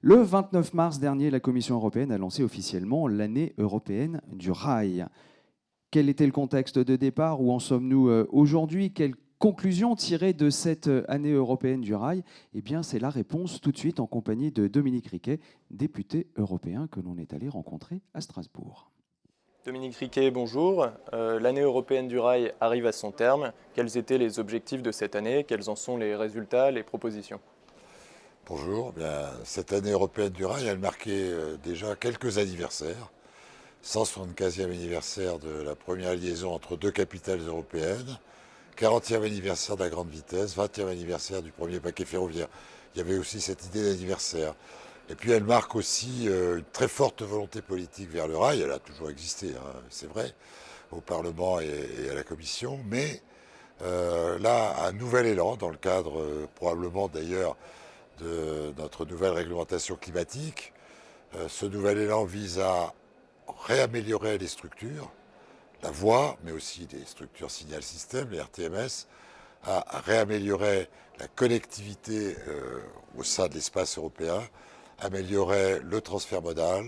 Le 29 mars dernier, la Commission européenne a lancé officiellement l'année européenne du rail. Quel était le contexte de départ? Où en sommes-nous aujourd'hui? Quelles conclusions tirées de cette année européenne du rail? Eh bien, c'est la réponse tout de suite en compagnie de Dominique Riquet, député européen que l'on est allé rencontrer à Strasbourg. Dominique Riquet, bonjour. L'année européenne du rail arrive à son terme. Quels étaient les objectifs de cette année? Quels en sont les résultats, les propositions? Bonjour, cette année européenne du rail, elle marquait déjà quelques anniversaires. 175e anniversaire de la première liaison entre deux capitales européennes, 40e anniversaire de la grande vitesse, 20e anniversaire du premier paquet ferroviaire. Il y avait aussi cette idée d'anniversaire. Et puis elle marque aussi une très forte volonté politique vers le rail. Elle a toujours existé, hein, c'est vrai, au Parlement et à la Commission. Mais là, un nouvel élan dans le cadre probablement d'ailleurs de notre nouvelle réglementation climatique. Ce nouvel élan vise à réaméliorer les structures, la voie, mais aussi les structures signal système, les RTMS, à réaméliorer la connectivité au sein de l'espace européen, améliorer le transfert modal,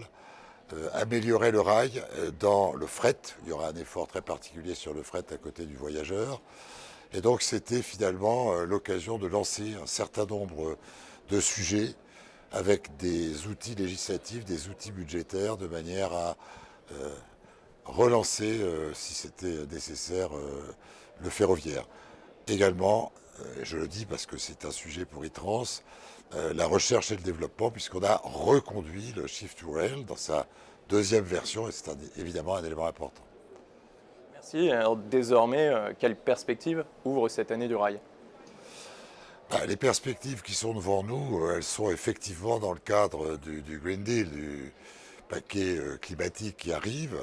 améliorer le rail dans le fret. Il y aura un effort très particulier sur le fret à côté du voyageur. Et donc c'était finalement l'occasion de lancer un certain nombre de sujets avec des outils législatifs, des outils budgétaires, de manière à relancer, si c'était nécessaire, le ferroviaire. Également, je le dis parce que c'est un sujet pour ITRANS, la recherche et le développement, puisqu'on a reconduit le Shift to Rail dans sa deuxième version, et c'est évidemment un élément important. Merci. Alors, désormais, quelles perspectives ouvre cette année du rail? Les perspectives qui sont devant nous, elles sont effectivement dans le cadre du Green Deal, du paquet climatique qui arrive.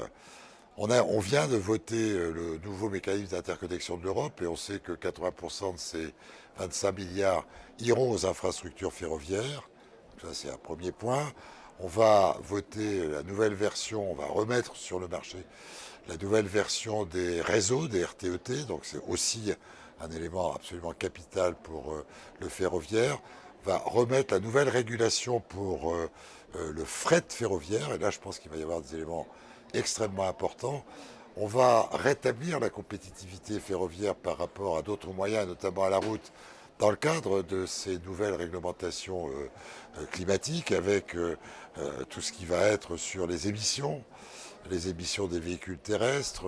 On vient de voter le nouveau mécanisme d'interconnexion de l'Europe et on sait que 80% de ces 25 milliards iront aux infrastructures ferroviaires. Donc ça, c'est un premier point. On va voter la nouvelle version, on va remettre sur le marché la nouvelle version des réseaux, des RTET. Donc c'est aussi un élément absolument capital pour le ferroviaire. On va remettre la nouvelle régulation pour le fret ferroviaire. Et là, je pense qu'il va y avoir des éléments extrêmement importants. On va rétablir la compétitivité ferroviaire par rapport à d'autres moyens, notamment à la route, dans le cadre de ces nouvelles réglementations climatiques, avec tout ce qui va être sur les émissions des véhicules terrestres,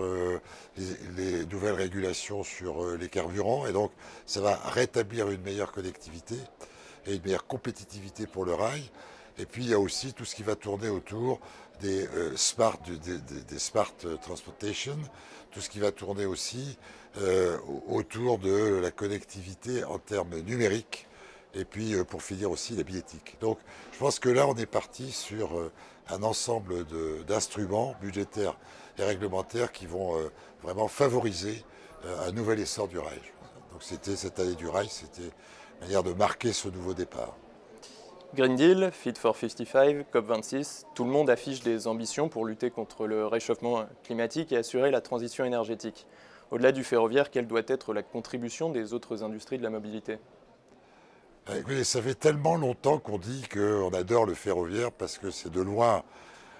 les nouvelles régulations sur les carburants. Et donc, ça va rétablir une meilleure connectivité et une meilleure compétitivité pour le rail. Et puis, il y a aussi tout ce qui va tourner autour des smart transportation, tout ce qui va tourner aussi autour de la connectivité en termes numériques. Et puis, pour finir aussi, la billettique. Donc, je pense que là, on est parti sur un ensemble d'instruments budgétaires et réglementaires qui vont vraiment favoriser un nouvel essor du rail. Donc, c'était cette année du rail, c'était une manière de marquer ce nouveau départ. Green Deal, Fit for 55, COP26, tout le monde affiche des ambitions pour lutter contre le réchauffement climatique et assurer la transition énergétique. Au-delà du ferroviaire, quelle doit être la contribution des autres industries de la mobilité? Écoutez, ça fait tellement longtemps qu'on dit qu'on adore le ferroviaire parce que c'est de loin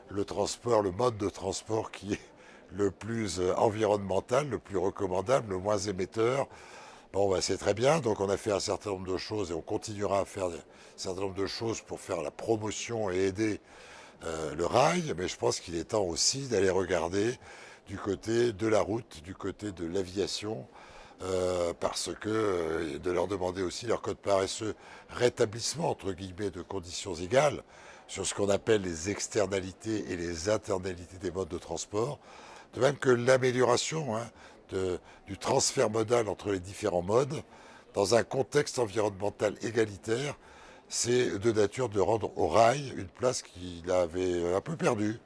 le transport, le mode de transport qui est le plus environnemental, le plus recommandable, le moins émetteur. Bon, c'est très bien, donc on a fait un certain nombre de choses et on continuera à faire un certain nombre de choses pour faire la promotion et aider le rail, mais je pense qu'il est temps aussi d'aller regarder du côté de la route, du côté de l'aviation, parce que de leur demander aussi leur code part et ce rétablissement entre guillemets de conditions égales sur ce qu'on appelle les externalités et les internalités des modes de transport, de même que l'amélioration du transfert modal entre les différents modes dans un contexte environnemental égalitaire. C'est de nature de rendre au rail une place qu'il avait un peu perdue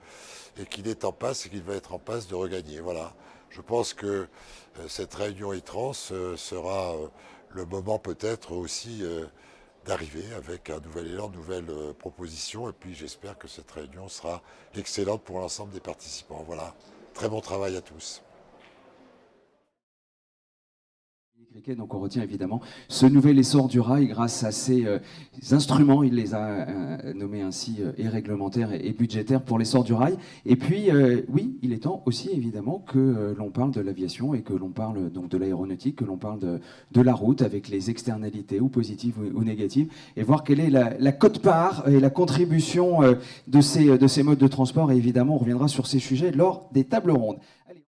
et qu'il est en passe et qu'il va être en passe de regagner. Voilà. Je pense que cette réunion ITRANS sera le moment peut-être aussi d'arriver avec un nouvel élan, de nouvelles propositions. Et puis j'espère que cette réunion sera excellente pour l'ensemble des participants. Voilà. Très bon travail à tous. Donc on retient évidemment ce nouvel essor du rail grâce à ces instruments, il les a nommés ainsi, et réglementaires et budgétaires pour l'essor du rail. Et puis oui, il est temps aussi évidemment que l'on parle de l'aviation et que l'on parle donc de l'aéronautique, que l'on parle de la route avec les externalités ou positives ou négatives, et voir quelle est la quote-part et la contribution de ces modes de transport. Et évidemment, on reviendra sur ces sujets lors des tables rondes. Allez.